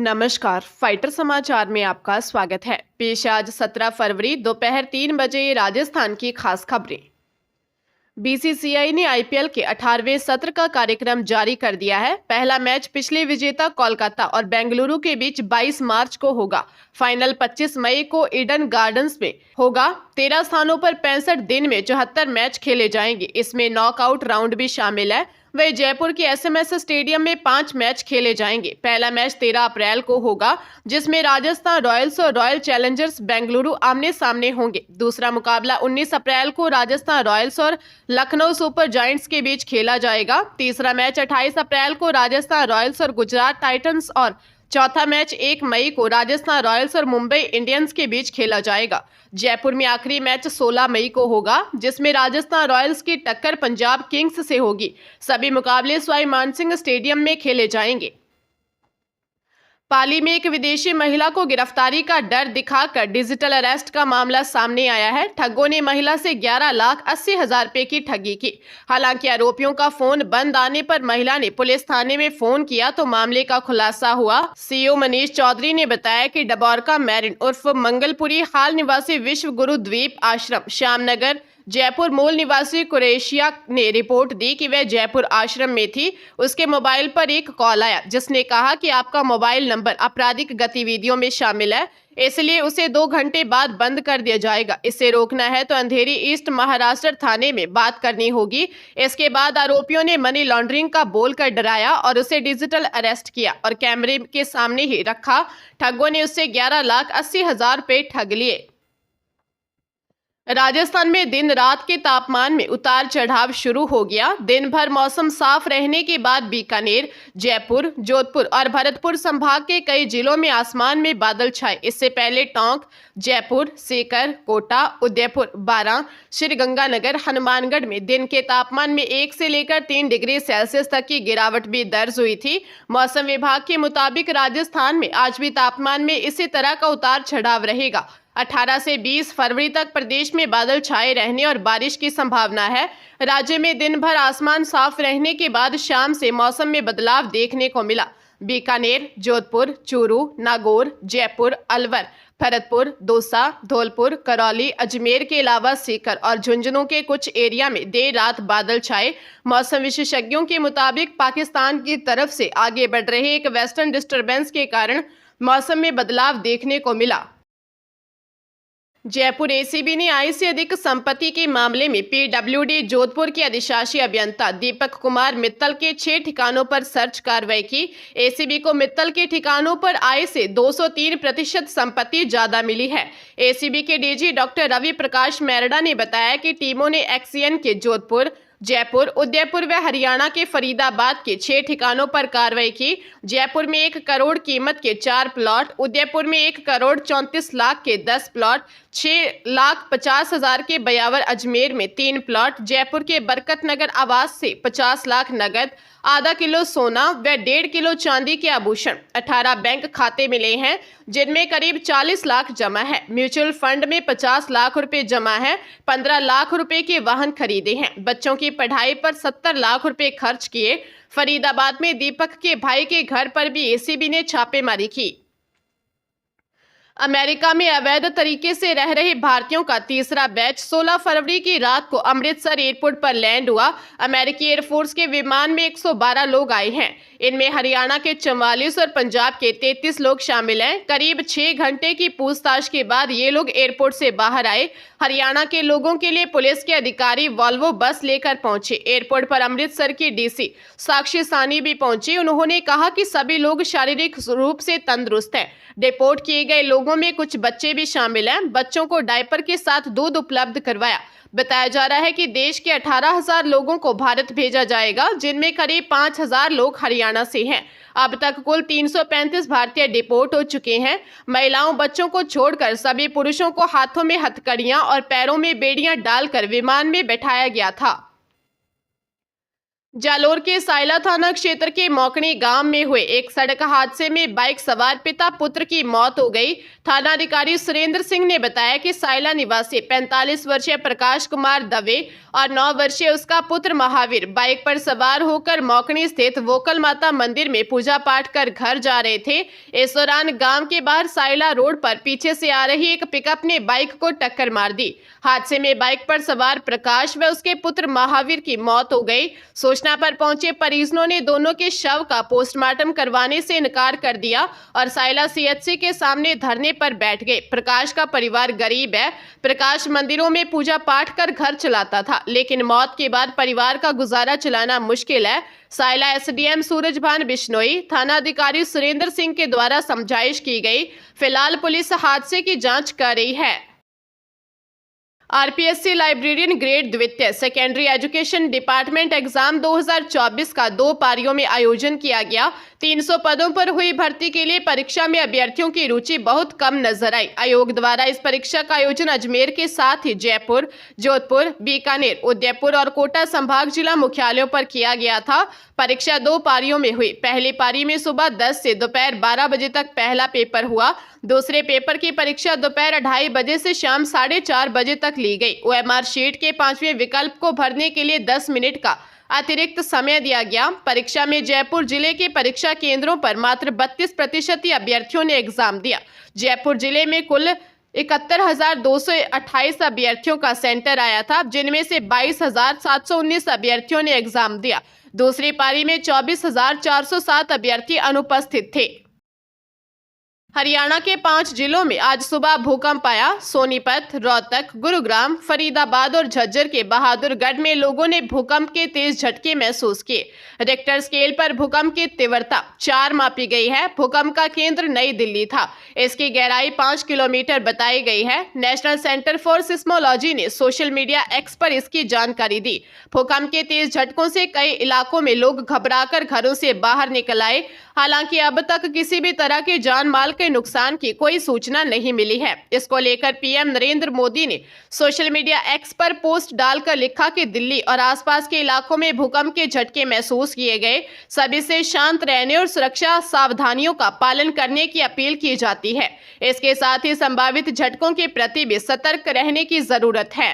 नमस्कार, फाइटर समाचार में आपका स्वागत है। पेश आज 17 फरवरी दोपहर 3 बजे राजस्थान की खास खबरें। बीसीसीआई ने आईपीएल के 18वें सत्र का कार्यक्रम जारी कर दिया है। पहला मैच पिछले विजेता कोलकाता और बेंगलुरु के बीच 22 मार्च को होगा। फाइनल 25 मई को ईडन गार्डन्स में होगा। 13 स्थानों पर 65 दिन में 74 मैच खेले जाएंगे। इसमें नॉकआउट राउंड भी शामिल है। वही जयपुर के एसएमएस स्टेडियम में 5 मैच खेले जाएंगे। पहला मैच 13 अप्रैल को होगा, जिसमें राजस्थान रॉयल्स और रॉयल चैलेंजर्स बेंगलुरु आमने सामने होंगे। दूसरा मुकाबला 19 अप्रैल को राजस्थान रॉयल्स और लखनऊ सुपर जायंट्स के बीच खेला जाएगा। तीसरा मैच 28 अप्रैल को राजस्थान रॉयल्स और गुजरात टाइटंस और चौथा मैच 1 मई को राजस्थान रॉयल्स और मुंबई इंडियंस के बीच खेला जाएगा। जयपुर में आखिरी मैच 16 मई को होगा, जिसमें राजस्थान रॉयल्स की टक्कर पंजाब किंग्स से होगी। सभी मुकाबले सवाई मानसिंह स्टेडियम में खेले जाएंगे। पाली में एक विदेशी महिला को गिरफ्तारी का डर दिखाकर डिजिटल अरेस्ट का मामला सामने आया है। ठगों ने महिला से 11,80,000 रुपए की ठगी की। हालांकि आरोपियों का फोन बंद आने पर महिला ने पुलिस थाने में फोन किया तो मामले का खुलासा हुआ। सीओ मनीष चौधरी ने बताया कि डबौरका मैरिन उर्फ मंगलपुरी हाल निवासी विश्व गुरु द्वीप आश्रम श्यामनगर जयपुर मूल निवासी कुरैशिया ने रिपोर्ट दी कि वह जयपुर आश्रम में थी। उसके मोबाइल पर एक कॉल आया जिसने कहा कि आपका मोबाइल नंबर आपराधिक गतिविधियों में शामिल है, इसलिए उसे 2 घंटे बाद बंद कर दिया जाएगा। इसे रोकना है तो अंधेरी ईस्ट महाराष्ट्र थाने में बात करनी होगी। इसके बाद आरोपियों ने मनी लॉन्ड्रिंग का बोलकर डराया और उसे डिजिटल अरेस्ट किया और कैमरे के सामने ही रखा। ठगों ने उससे 11,80,000 रुपए ठग लिए। राजस्थान में दिन रात के तापमान में उतार चढ़ाव शुरू हो गया। दिन भर मौसम साफ रहने के बाद बीकानेर, जयपुर, जोधपुर और भरतपुर संभाग के कई जिलों में आसमान में बादल छाए। इससे पहले टोंक, जयपुर, सीकर, कोटा, उदयपुर, बारां, श्रीगंगानगर, हनुमानगढ़ में दिन के तापमान में 1 से लेकर 3 डिग्री सेल्सियस तक की गिरावट भी दर्ज हुई थी। मौसम विभाग के मुताबिक राजस्थान में आज भी तापमान में इसी तरह का उतार चढ़ाव रहेगा। 18 से 20 फरवरी तक प्रदेश में बादल छाए रहने और बारिश की संभावना है। राज्य में दिन भर आसमान साफ रहने के बाद शाम से मौसम में बदलाव देखने को मिला। बीकानेर, जोधपुर, चूरू, नागौर, जयपुर, अलवर, भरतपुर, दौसा, धौलपुर, करौली, अजमेर के अलावा सीकर और झुंझुनू के कुछ एरिया में देर रात बादल छाए। मौसम विशेषज्ञों के मुताबिक पाकिस्तान की तरफ से आगे बढ़ रहे एक वेस्टर्न डिस्टर्बेंस के कारण मौसम में बदलाव देखने को मिला। जयपुर एसीबी ने आय से अधिक संपत्ति के मामले में पीडब्ल्यूडी जोधपुर के अधिशासी अभियंता दीपक कुमार मित्तल के 6 ठिकानों पर सर्च कार्रवाई की। एसीबी को मित्तल के ठिकानों पर आय से 203% संपत्ति ज्यादा मिली है। एसीबी के डीजी डॉक्टर रवि प्रकाश मेरडा ने बताया कि टीमों ने एक्सीएन के जोधपुर, जयपुर, उदयपुर व हरियाणा के फरीदाबाद के 6 ठिकानों पर कार्रवाई की। जयपुर में 1 करोड़ कीमत के 4 प्लॉट, उदयपुर में 1 करोड़ 34 लाख के 10 प्लॉट, 6,50,000 के बयावर, अजमेर में 3 प्लॉट, जयपुर के बरकत नगर आवास से 50 लाख नगद, आधा किलो सोना व 1.5 किलो चांदी के आभूषण, 18 बैंक खाते मिले हैं जिनमें करीब 40 लाख जमा है। म्यूचुअल फंड में 50 लाख रुपए जमा है। 15 लाख रुपए के वाहन खरीदे हैं। बच्चों की पढ़ाई पर 70 लाख रुपए खर्च किए। फरीदाबाद में दीपक के भाई के घर पर भी एसीबी ने छापेमारी की। अमेरिका में अवैध तरीके से रह रहे भारतीयों का तीसरा बैच 16 फरवरी की रात को अमृतसर एयरपोर्ट पर लैंड हुआ। अमेरिकी एयरफोर्स के विमान में 112 लोग आए हैं। इनमें हरियाणा के 44 और पंजाब के 33 लोग शामिल हैं। करीब 6 घंटे की पूछताछ के बाद ये लोग एयरपोर्ट से बाहर आए। हरियाणा के लोगों के लिए पुलिस के अधिकारी वॉल्वो बस लेकर पहुंचे। एयरपोर्ट पर अमृतसर की डीसी साक्षी सानी भी पहुंची। उन्होंने कहा कि सभी लोग शारीरिक रूप से तंदुरुस्त हैं। डिपोर्ट किए गए लोगों में कुछ बच्चे भी शामिल हैं। बच्चों को डायपर के साथ दूध उपलब्ध करवाया। बताया जा रहा है कि देश के 18,000 लोगों को भारत भेजा जाएगा, जिनमें करीब 5,000 लोग हरियाणा से हैं। अब तक कुल 335 भारतीय डिपोर्ट हो चुके हैं। महिलाओं, बच्चों को छोड़कर सभी पुरुषों को हाथों में हथकड़ियां और पैरों में बेड़ियां डालकर विमान में बैठाया गया था। जालोर के सायला थाना क्षेत्र के मौकड़ी गांव में हुए एक सड़क हादसे में बाइक सवार पिता पुत्र की मौत हो गई। थानाधिकारी सुरेंद्र सिंह ने बताया कि सायला निवासी 45 वर्षीय प्रकाश कुमार दवे और 9 वर्षीय उसका पुत्र महावीर बाइक पर सवार होकर मौकड़ी स्थित वोकल माता मंदिर में पूजा पाठ कर घर जा रहे थे। इस दौरान गांव के बाहर सायला रोड पर पीछे से आ रही एक पिकअप ने बाइक को टक्कर मार दी। हादसे में बाइक पर सवार प्रकाश व उसके पुत्र महावीर की मौत हो गई। सूचना पर पहुंचे परिजनों ने दोनों के शव का पोस्टमार्टम करवाने से इनकार कर दिया और सायला सीएचसी के सामने धरने पर बैठ गए। प्रकाश का परिवार गरीब है। प्रकाश मंदिरों में पूजा पाठ कर घर चलाता था, लेकिन मौत के बाद परिवार का गुजारा चलाना मुश्किल है। सायला एसडीएम सूरजभान बिश्नोई, थानाधिकारी सुरेंद्र सिंह के द्वारा समझाइश की गई। फिलहाल पुलिस हादसे की जांच कर रही है। आरपीएससी लाइब्रेरियन ग्रेड द्वितीय सेकेंडरी एजुकेशन डिपार्टमेंट एग्जाम 2024 का 2 पारियों में आयोजन किया गया। 300 पदों पर हुई भर्ती के लिए परीक्षा में अभ्यर्थियों की रुचि बहुत कम नजर आई। आयोग द्वारा इस परीक्षा का आयोजन अजमेर के साथ ही जयपुर, जोधपुर, बीकानेर, उदयपुर और कोटा संभाग जिला मुख्यालयों पर किया गया था। परीक्षा 2 पारियों में हुई। पहली पारी में सुबह 10 से दोपहर 12 बजे तक पहला पेपर हुआ। दूसरे पेपर की परीक्षा दोपहर 2:30 बजे से शाम 4:30 बजे तक ली गई। ओएमआर शीट के 5वें विकल्प को भरने के लिए 10 मिनट का अतिरिक्त समय दिया गया। परीक्षा में जयपुर जिले के परीक्षा केंद्रों पर मात्र 32% ही अभ्यर्थियों ने एग्जाम दिया। जयपुर जिले में कुल 71,228 अभ्यर्थियों का सेंटर आया था, जिनमें से 22,719 अभ्यर्थियों ने एग्जाम दिया। दूसरी पारी में 24,407 अभ्यर्थी अनुपस्थित थे। हरियाणा के 5 जिलों में आज सुबह भूकंप आया। सोनीपत, रोहतक, गुरुग्राम, फरीदाबाद और झज्जर के बहादुरगढ़ में लोगों ने भूकंप के तेज झटके महसूस किए। रिक्टर स्केल पर भूकंप की तीव्रता 4 मापी गई है। भूकंप का केंद्र नई दिल्ली था। इसकी गहराई 5 किलोमीटर बताई गई है। नेशनल सेंटर फॉर सिस्मोलॉजी ने सोशल मीडिया एक्स पर इसकी जानकारी दी। भूकंप के तेज झटकों से कई इलाकों में लोग घबराकर घरों से बाहर निकल आए। हालांकि अब तक किसी भी तरह के जान माल के नुकसान की कोई सूचना नहीं मिली है। इसको लेकर पीएम नरेंद्र मोदी ने सोशल मीडिया एक्स पर पोस्ट डालकर लिखा कि दिल्ली और आसपास के इलाकों में भूकंप के झटके महसूस किए गए। सभी से शांत रहने और सुरक्षा सावधानियों का पालन करने की अपील की जाती है। इसके साथ ही संभावित झटकों के प्रति भी सतर्क रहने की जरूरत है।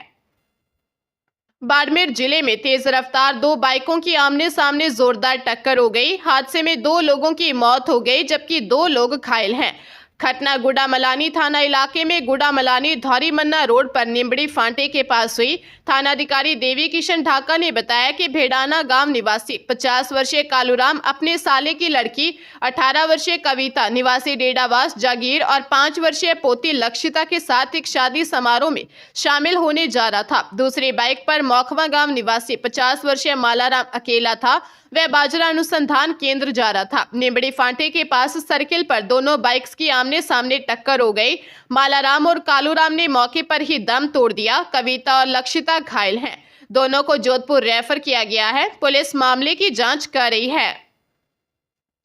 बाड़मेर जिले में तेज रफ्तार 2 बाइकों की आमने सामने जोरदार टक्कर हो गई। हादसे में 2 लोगों की मौत हो गई, जबकि 2 लोग घायल हैं। घटना गुड़ामलानी थाना इलाके में गुड़ामलानी धौरीमन्ना रोड पर निम्बड़ी फांटे के पास हुई। थानाधिकारी देवी किशन ढाका ने बताया कि भेड़ाना गांव निवासी 50 वर्षीय कालूराम अपने साले की लड़की 18 वर्षीय कविता निवासी डेडावास जागीर और 5 वर्षीय पोती लक्षिता के साथ एक शादी समारोह में शामिल होने जा रहा था। दूसरी बाइक पर मौखवा गांव निवासी 50 वर्षीय मालाराम अकेला था। वह बाजरा अनुसंधान केंद्र जा रहा था। निम्बड़ी फांटे के पास सर्किल पर दोनों बाइक्स की आमने सामने टक्कर हो गई। मालाराम और कालूराम ने मौके पर ही दम तोड़ दिया। कविता और लक्षिता घायल हैं। दोनों को जोधपुर रेफर किया गया है। पुलिस मामले की जांच कर रही है।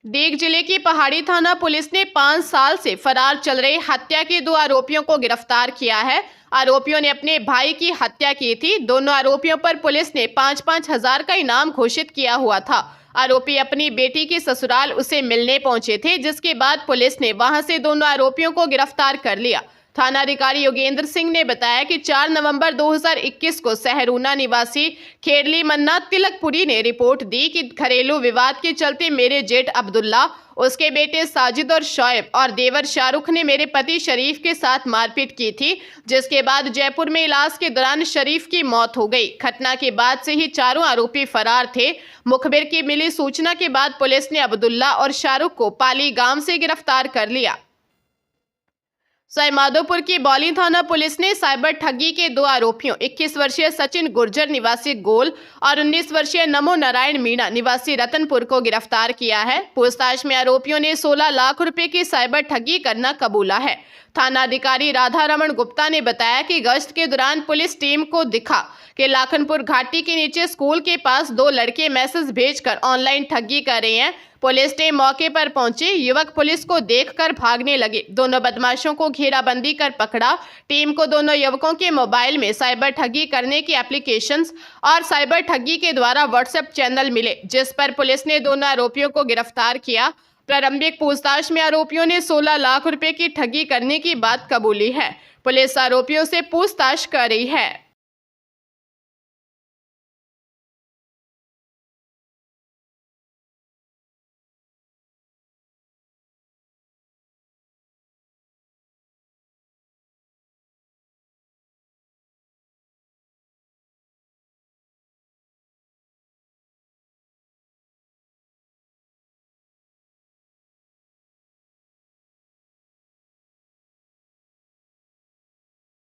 देग जिले की पहाड़ी थाना पुलिस ने 5 साल से फरार चल रहे हत्या के 2 आरोपियों को गिरफ्तार किया है। आरोपियों ने अपने भाई की हत्या की थी। दोनों आरोपियों पर पुलिस ने 5-5 हजार का इनाम घोषित किया हुआ था। आरोपी अपनी बेटी के ससुराल उसे मिलने पहुंचे थे, जिसके बाद पुलिस ने वहां से दोनों आरोपियों को गिरफ्तार कर लिया। थानाधिकारी योगेंद्र सिंह ने बताया कि 4 नवंबर 2021 को सहरूना निवासी खेड़ली मन्ना तिलकपुरी ने रिपोर्ट दी कि घरेलू विवाद के चलते मेरे जेठ अब्दुल्ला, उसके बेटे साजिद और शोएब और देवर शाहरुख ने मेरे पति शरीफ के साथ मारपीट की थी, जिसके बाद जयपुर में इलाज के दौरान शरीफ की मौत हो गई। घटना के बाद से ही चारों आरोपी फरार थे। मुखबिर की मिली सूचना के बाद पुलिस ने अब्दुल्ला और शाहरुख को पाली गांव से गिरफ्तार कर लिया। सवाईमाधोपुर की बौली थाना पुलिस ने साइबर ठगी के 2 आरोपियों 21 वर्षीय सचिन गुर्जर निवासी गोल और 19 वर्षीय नमो नारायण मीणा निवासी रतनपुर को गिरफ्तार किया है। पूछताछ में आरोपियों ने 16 लाख रुपए की साइबर ठगी करना कबूला है। थानाधिकारी राधा रमन गुप्ता ने बताया कि गश्त के दौरान पुलिस टीम को दिखा कि लाखनपुर घाटी के नीचे स्कूल के पास 2 लड़के मैसेज भेजकर ऑनलाइन ठगी कर रहे हैं। पुलिस टीम मौके पर पहुंची, युवक पुलिस को देखकर भागने लगे। दोनों बदमाशों को घेराबंदी कर पकड़ा। टीम को दोनों युवकों के मोबाइल में साइबर ठगी करने की एप्लीकेशंस और साइबर ठगी के द्वारा व्हाट्सएप चैनल मिले, जिस पर पुलिस ने दोनों आरोपियों को गिरफ्तार किया। प्रारंभिक पूछताछ में आरोपियों ने 16 लाख रुपए की ठगी करने की बात कबूली है। पुलिस आरोपियों से पूछताछ कर रही है।